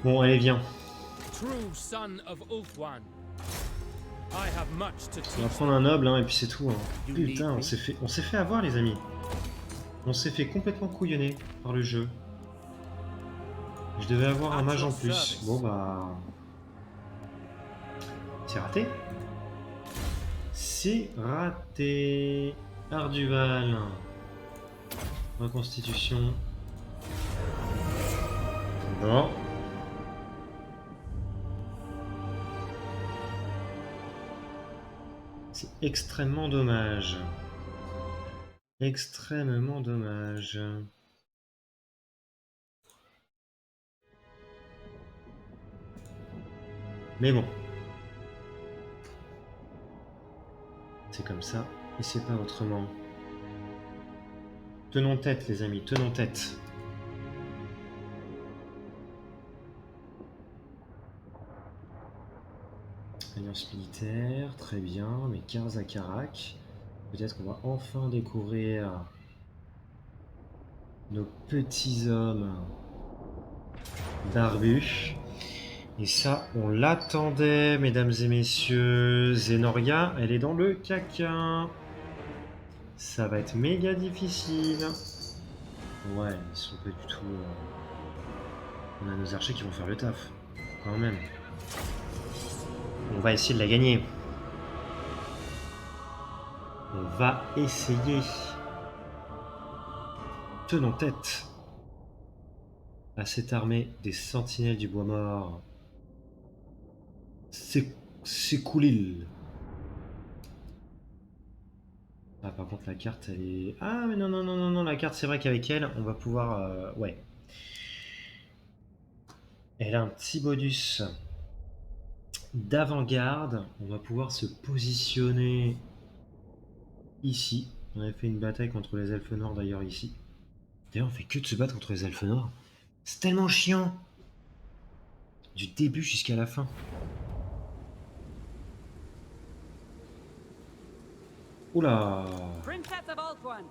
Speaker 1: Bon, allez, viens.
Speaker 5: True son of Ulthuan. I have much to
Speaker 1: On va
Speaker 5: teach.
Speaker 1: prendre un noble, hein, et puis c'est tout. Hein.
Speaker 5: You
Speaker 1: Putain,
Speaker 5: need
Speaker 1: on s'est fait avoir, les amis. On s'est fait complètement couillonner par le jeu. Je devais avoir un mage en plus. Bon bah... C'est raté. C'est raté. Arduval. Reconstitution. Bon. C'est extrêmement dommage. Extrêmement dommage. Mais bon. C'est comme ça, et c'est pas autrement. Tenons tête, les amis, tenons tête. Alliance militaire, très bien, mais 15 à Karak. Peut-être qu'on va enfin découvrir nos petits hommes d'Arbu. Et ça, on l'attendait, mesdames et messieurs. Zenoria, elle est dans le caca. Ça va être méga difficile. Ouais, ils sont pas du tout... On a nos archers qui vont faire le taf. Quand même. On va essayer de la gagner. On va essayer. Tenons tête à cette armée des sentinelles du bois mort. C'est Koulil. Ah, par contre, la carte, elle est... Ah, mais non, non, non, non, non, la carte, c'est vrai qu'avec elle, on va pouvoir... ouais. Elle a un petit bonus d'avant-garde. On va pouvoir se positionner ici. On avait fait une bataille contre les elfes noirs, d'ailleurs, ici. D'ailleurs, on fait que de se battre contre les elfes noirs. C'est tellement chiant. Du début jusqu'à la fin. Oula.
Speaker 10: Princess of Ulthuan.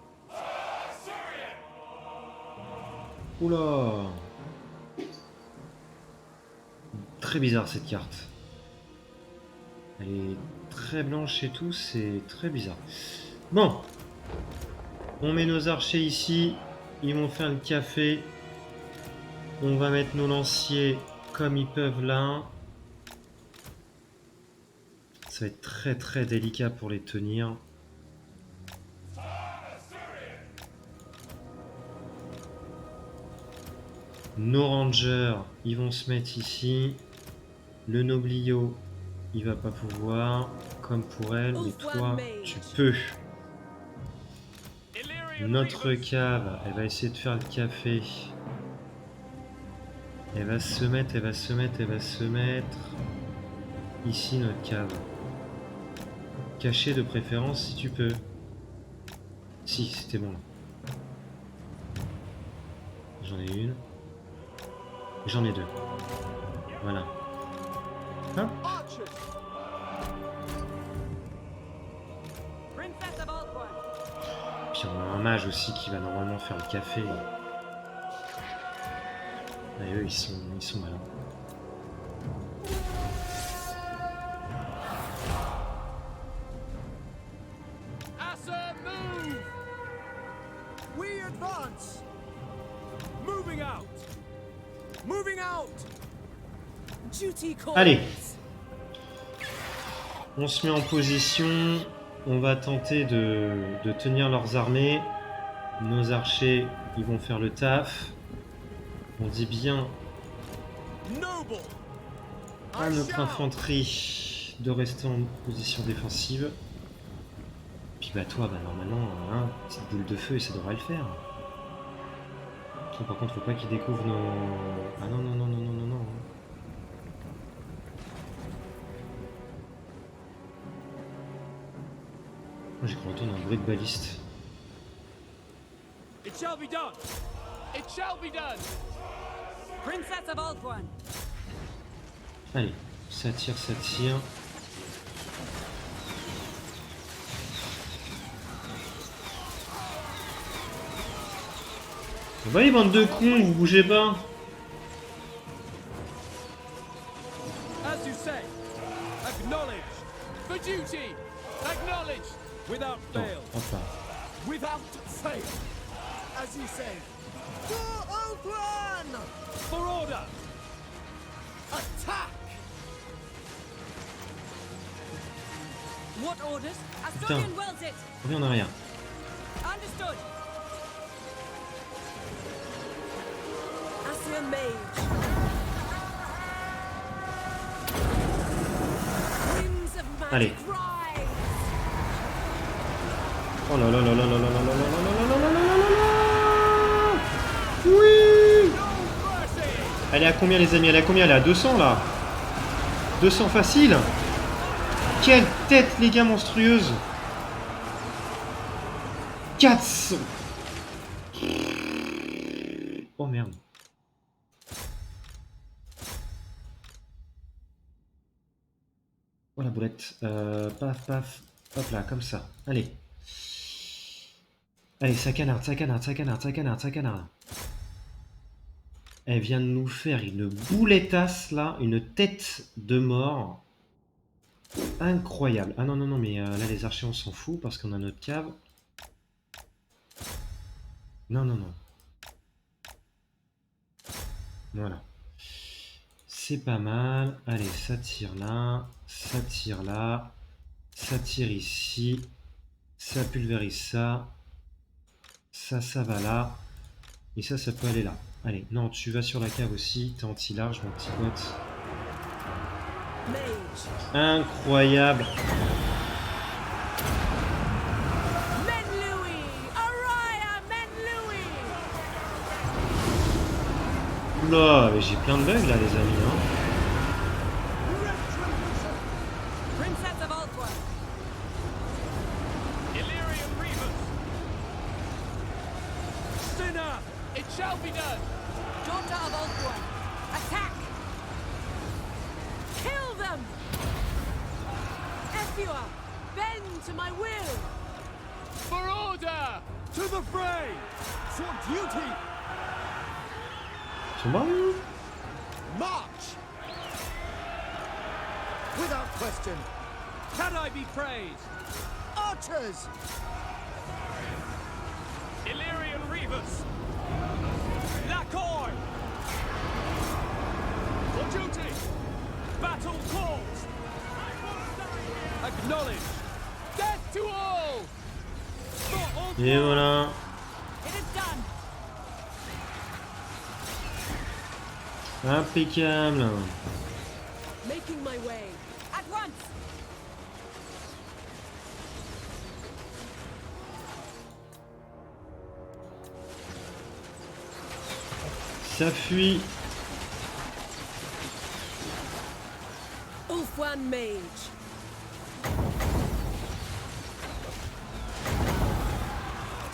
Speaker 1: Oula. très bizarre cette carte. Elle est très blanche et tout, c'est très bizarre. Bon. On met nos archers ici. Ils vont faire le café. On va mettre nos lanciers comme ils peuvent là. Ça va être très très délicat pour les tenir. Nos rangers, ils vont se mettre ici. Le noblio, il va pas pouvoir. Comme pour elle, mais toi, tu peux. Notre cave, elle va essayer de faire le café. Elle va se mettre, elle va se mettre, elle va se mettre. Ici, notre cave. Caché de préférence si tu peux. Si, c'était bon. J'en ai une. J'en ai deux. Voilà. Hop. Puis on a un mage aussi qui va normalement faire le café. Et eux, ils sont malins.
Speaker 5: We advance! Moving out! Moving out!
Speaker 3: Duty calls.
Speaker 1: Allez. On se met en position. On va tenter de tenir leurs armées. Nos archers, ils vont faire le taf. On dit bien à notre infanterie de rester en position défensive. Puis bah toi, bah normalement, hein, petite boule de feu et ça devrait le faire. Bon, par contre, faut pas qu'ils découvrent nos... Ah non, non, non, non, non, non, non. Moi, j'ai cru entendre un bruit de baliste.
Speaker 5: It shall be done! It shall be done!
Speaker 10: Princess of Althorn.
Speaker 1: Allez, ça tire, ça tire. Bah les bandes de cons, vous bougez pas.
Speaker 5: As you say, acknowledge for duty, acknowledge without
Speaker 1: Non,
Speaker 5: fail,
Speaker 1: enfin.
Speaker 5: without fail. As you say, for Althorn, for order, attack.
Speaker 10: What orders?
Speaker 1: Putain,
Speaker 10: Asturian wills it.
Speaker 1: reviens en arrière.
Speaker 10: Understood.
Speaker 3: Assia Mage. Winds of magic
Speaker 1: Allez.
Speaker 3: rise.
Speaker 1: Oh là là là là là là là là là là là là là là. Oui. Elle est à combien les amis? Elle est à combien? Elle est à 200 là. 200 facile. Quelle tête les gars monstrueuse. 400. Oh merde. Oh la boulette. Paf paf. Hop là, comme ça. Allez. Allez, ça canarde, ça canarde, ça canarde, ça canarde, ça canarde. Elle vient de nous faire une boulettasse là, une tête de mort. Incroyable. Ah non, non, non, mais là les archers on s'en fout parce qu'on a notre cave. Non, non, non. Voilà. C'est pas mal. Allez, ça tire là, ça tire là, ça tire ici, ça pulvérise ça. Ça va là. Et ça peut aller là. Allez, non, tu vas sur la cave aussi. T'es anti-large, mon petit pote. Incroyable.
Speaker 3: Menlui! Araya Menlui!
Speaker 1: Oula, mais j'ai plein de bugs là, les amis. Hein.
Speaker 10: Princess of Althorn.
Speaker 5: Illyrian Reavers. Sinner, it shall be done.
Speaker 10: Daughter of Althorn. Attack.
Speaker 3: Kill them! Ethua, bend to my will!
Speaker 5: For order, to the fray, for duty,
Speaker 1: Ils sont bons.
Speaker 5: march. Without question. Can I be praised? Archers! Illyrian Reavers! Lakoi! For duty! Battle calls! Acknowledge! Death to all! For all
Speaker 1: Et voilà.
Speaker 10: It is done.
Speaker 1: Impeccable.
Speaker 3: Making my way.
Speaker 10: At once.
Speaker 1: Ça fuit.
Speaker 3: Ulfwan Mage.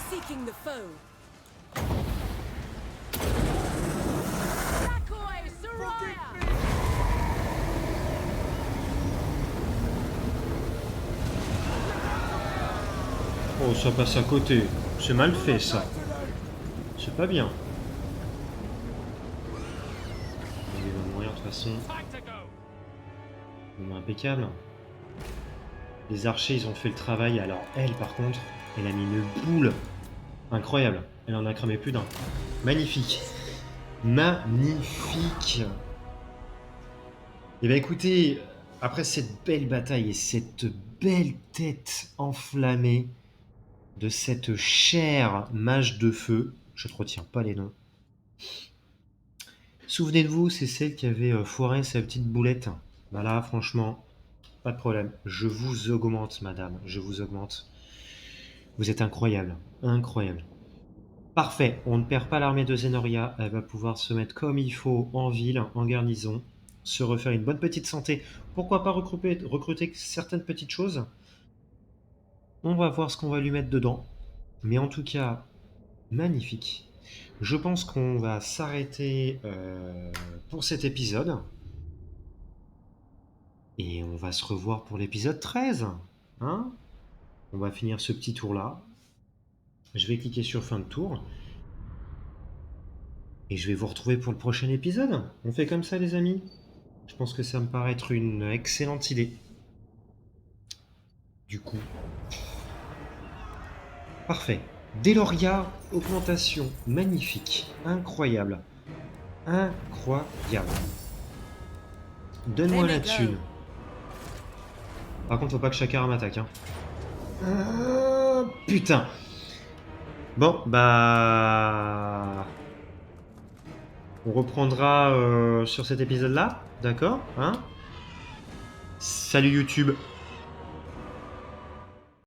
Speaker 3: Seeking the foe. Lakoi Soraya!
Speaker 1: Oh, ça passe à côté. C'est mal fait, ça. C'est pas bien. Il va mourir de toute façon. Bon, impeccable. Les archers, ils ont fait le travail. Alors, elle, par contre, elle a mis une boule. Incroyable. Elle en a cramé plus d'un. Magnifique. Magnifique. Et bien, écoutez, après cette belle bataille et cette belle tête enflammée de cette chère mage de feu, je ne retiens pas les noms. Souvenez-vous, c'est celle qui avait foiré sa petite boulette. Bah là, franchement, pas de problème. Je vous augmente, madame. Je vous augmente. Vous êtes incroyable. Incroyable. Parfait. On ne perd pas l'armée de Zenoria. Elle va pouvoir se mettre comme il faut en ville, en garnison. Se refaire une bonne petite santé. Pourquoi pas recruter certaines petites choses. On va voir ce qu'on va lui mettre dedans. Mais en tout cas, magnifique. Je pense qu'on va s'arrêter pour cet épisode. Et on va se revoir pour l'épisode 13. Hein? On va finir ce petit tour-là. Je vais cliquer sur fin de tour. Et je vais vous retrouver pour le prochain épisode. On fait comme ça, les amis? Je pense que ça me paraît être une excellente idée. Du coup... Parfait. Deloria, augmentation, magnifique, incroyable, incroyable. Donne-moi la thune. Par contre, faut pas que Shakara m'attaque. Hein. Putain. Bon, bah... On reprendra sur cet épisode-là, d'accord, hein? Salut YouTube.